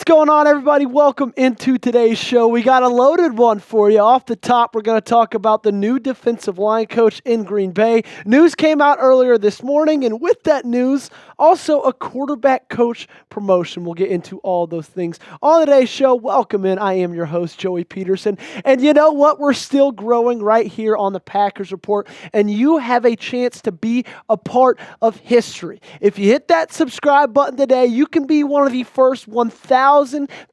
What's going on, everybody? Welcome into today's show. We got a loaded one for you. Off the top, we're going to talk about the new defensive line coach in Green Bay. News came out earlier this morning, and with that news, also a quarterback coach promotion. We'll get into all those things on today's show. Welcome in. I am your host, Joey Petersen. And you know what? We're still growing right here on the Packers Report, and you have a chance to be a part of history. If you hit that subscribe button today, you can be one of the first 1,000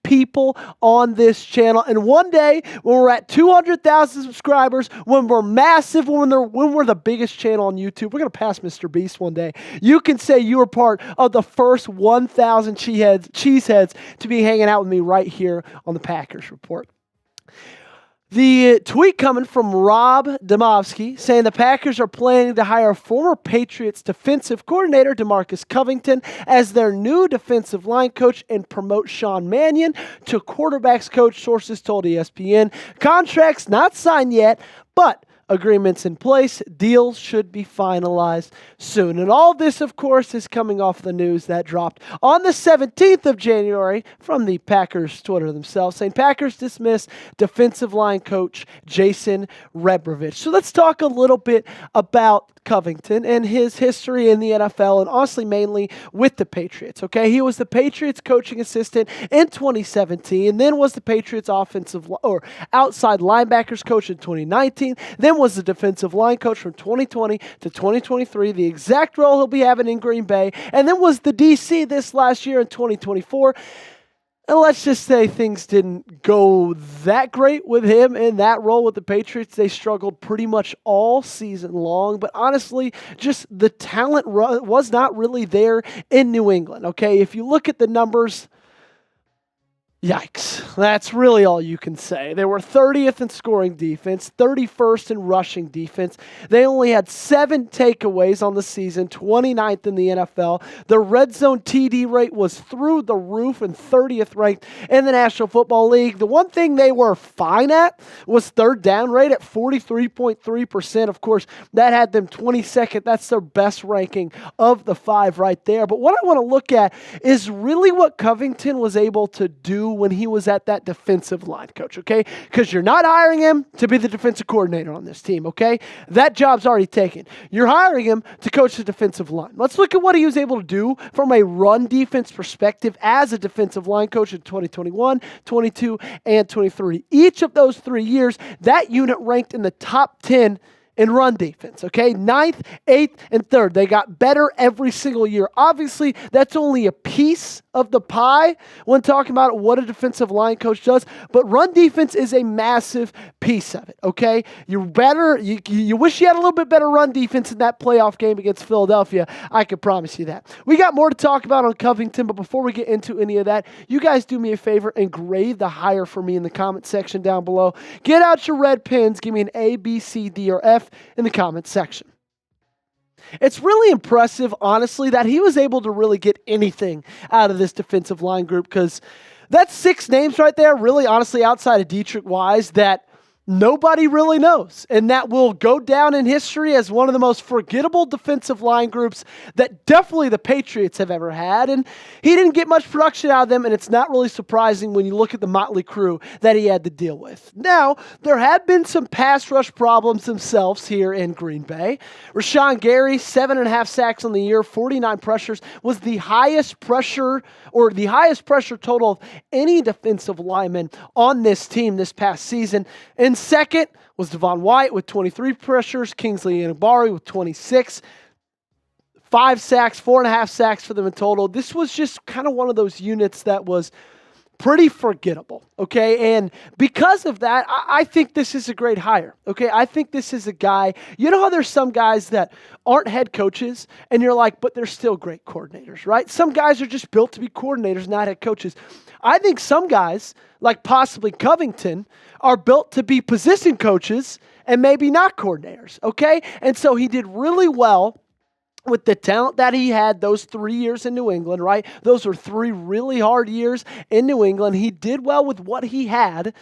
people on this channel. And one day, when we're at 200,000 subscribers, when we're massive, when we're the biggest channel on YouTube, we're going to pass Mr. Beast one day. You can say you were part of the first 1,000 cheeseheads to be hanging out with me right here on the Packers Report. The tweet coming from Rob Demovsky saying the Packers are planning to hire former Patriots defensive coordinator Demarcus Covington as their new defensive line coach and promote Sean Mannion to quarterbacks coach, sources told ESPN. Contracts not signed yet, but agreements in place. Deals should be finalized soon. And all this, of course, is coming off the news that dropped on the 17th of January from the Packers Twitter themselves, saying Packers dismiss defensive line coach Jason Rebrovich. So let's talk a little bit about Covington and his history in the NFL, and honestly mainly with the Patriots. Okay, he was the Patriots coaching assistant in 2017, then was the Patriots offensive or outside linebackers coach in 2019, then was the defensive line coach from 2020 to 2023, the exact role he'll be having in Green Bay, and then was the DC this last year in 2024. And let's just say things didn't go that great with him in that role with the Patriots. They struggled pretty much all season long. But honestly, just the talent was not really there in New England. Okay, if you look at the numbers, yikes. That's really all you can say. They were 30th in scoring defense, 31st in rushing defense. They only had 7 takeaways on the season, 29th in the NFL. The red zone TD rate was through the roof and 30th ranked in the National Football League. The one thing they were fine at was third down rate at 43.3%. Of course, that had them 22nd. That's their best ranking of the 5 right there. But what I want to look at is really what Covington was able to do when he was at that defensive line coach, okay? Because you're not hiring him to be the defensive coordinator on this team, okay? That job's already taken. You're hiring him to coach the defensive line. Let's look at what he was able to do from a run defense perspective as a defensive line coach in 2021, 22, and 23. Each of those 3 years, that unit ranked in the top 10 in run defense, okay? 9th, 8th, and 3rd. They got better every single year. Obviously, that's only a piece of the pie when talking about what a defensive line coach does, but run defense is a massive piece of it, okay? You wish you had a little bit better run defense in that playoff game against Philadelphia. I can promise you that. We got more to talk about on Covington, but before we get into any of that, you guys do me a favor and grade the hire for me in the comment section down below. Get out your red pens. Give me an A, B, C, D, or F in the comment section. It's really impressive, honestly, that he was able to really get anything out of this defensive line group, because that's 6 names right there, really, honestly, outside of Dietrich Wise, that nobody really knows, and that will go down in history as one of the most forgettable defensive line groups that definitely the Patriots have ever had, and he didn't get much production out of them, and it's not really surprising when you look at the motley crew that he had to deal with. Now, there have been some pass rush problems themselves here in Green Bay. Rashawn Gary, 7.5 sacks on the year, 49 pressures, was the highest pressure total of any defensive lineman on this team this past season. And second was Devon White with 23 pressures, Kingsley Enagbari with 26, 5 sacks, 4.5 sacks for them in total. This was just kind of one of those units that was pretty forgettable, okay? And because of that, I think this is a great hire, okay? I think this is a guy, you know how there's some guys that aren't head coaches, and you're like, but they're still great coordinators, right? Some guys are just built to be coordinators, not head coaches. I think some guys, like possibly Covington, are built to be position coaches and maybe not coordinators, okay? And so he did really well with the talent that he had those 3 years in New England, right? Those were 3 really hard years in New England. He did well with what he had.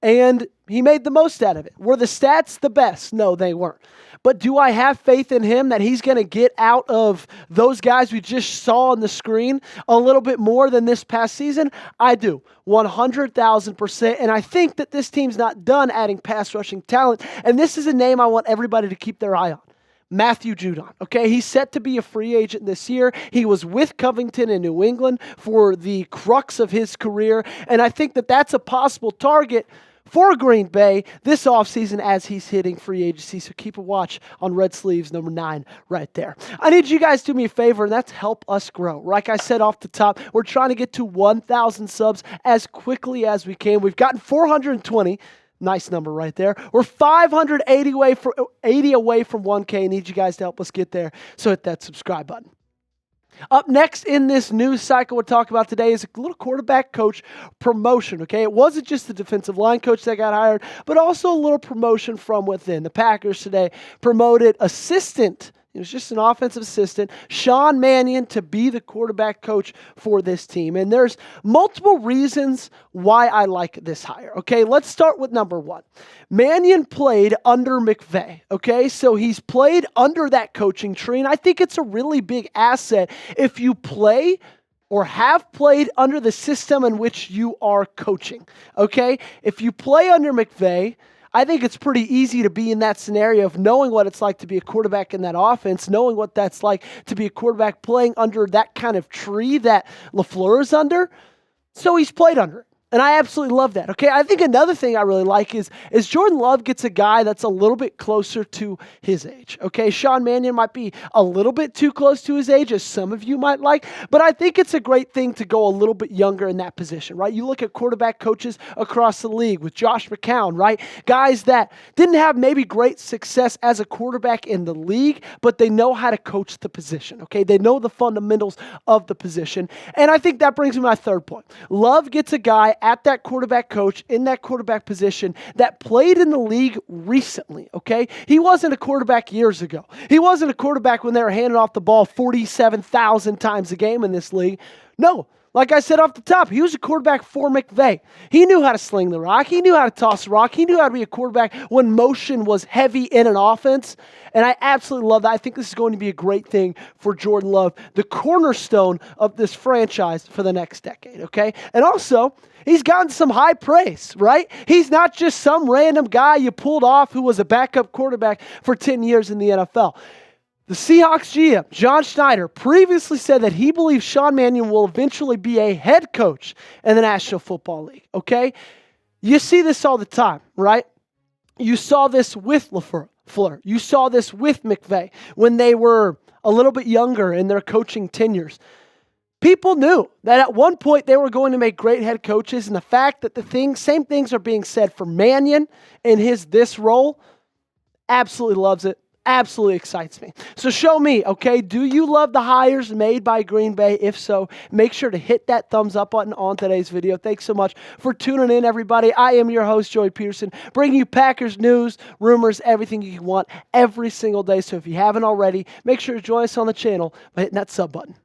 and he made the most out of it. Were the stats the best? No, they weren't. But do I have faith in him that he's going to get out of those guys we just saw on the screen a little bit more than this past season? I do, 100,000%. And I think that this team's not done adding pass rushing talent. And this is a name I want everybody to keep their eye on. Matthew Judon, okay? He's set to be a free agent this year. He was with Covington in New England for the crux of his career. And I think that that's a possible target for Green Bay this offseason as he's hitting free agency. So keep a watch on Red Sleeves number 9 right there. I need you guys to do me a favor, and that's help us grow. Like I said off the top, we're trying to get to 1,000 subs as quickly as we can. We've gotten 420. Nice number right there. We're 580 away from 1K. I need you guys to help us get there. So hit that subscribe button. Up next in this news cycle we're talking about today is a little quarterback coach promotion, okay? It wasn't just the defensive line coach that got hired, but also a little promotion from within. The Packers today promoted assistant. It was just an offensive assistant, Sean Mannion, to be the quarterback coach for this team. And there's multiple reasons why I like this hire. Okay, let's start with number 1. Mannion played under McVay. Okay, so he's played under that coaching tree. And I think it's a really big asset if you play or have played under the system in which you are coaching. Okay, if you play under McVay, I think it's pretty easy to be in that scenario of knowing what it's like to be a quarterback in that offense, knowing what that's like to be a quarterback playing under that kind of tree that LaFleur is under. So he's played under it. And I absolutely love that. Okay, I think another thing I really like is Jordan Love gets a guy that's a little bit closer to his age. Okay, Sean Mannion might be a little bit too close to his age, as some of you might like, but I think it's a great thing to go a little bit younger in that position, right? You look at quarterback coaches across the league with Josh McCown, right? Guys that didn't have maybe great success as a quarterback in the league, but they know how to coach the position. Okay, they know the fundamentals of the position, and I think that brings me to my third point. Love gets a guy at that quarterback coach in that quarterback position that played in the league recently, okay? He wasn't a quarterback years ago. He wasn't a quarterback when they were handing off the ball 47,000 times a game in this league. No, like I said off the top, he was a quarterback for McVay. He knew how to sling the rock. He knew how to toss the rock. He knew how to be a quarterback when motion was heavy in an offense. And I absolutely love that. I think this is going to be a great thing for Jordan Love, the cornerstone of this franchise for the next decade, okay? And also, he's gotten some high praise, right? He's not just some random guy you pulled off who was a backup quarterback for 10 years in the NFL. The Seahawks GM, John Schneider, previously said that he believes Sean Mannion will eventually be a head coach in the National Football League, okay? You see this all the time, right? You saw this with LaFleur. You saw this with McVay when they were a little bit younger in their coaching tenures. People knew that at one point they were going to make great head coaches, and the fact that same things are being said for Mannion in this role, absolutely loves it. Absolutely excites me. So show me, okay, do you love the hires made by Green Bay? If so, make sure to hit that thumbs up button on today's video. Thanks so much for tuning in, everybody. I am your host, Joey Petersen, bringing you Packers news, rumors, everything you want every single day. So if you haven't already, make sure to join us on the channel by hitting that sub button.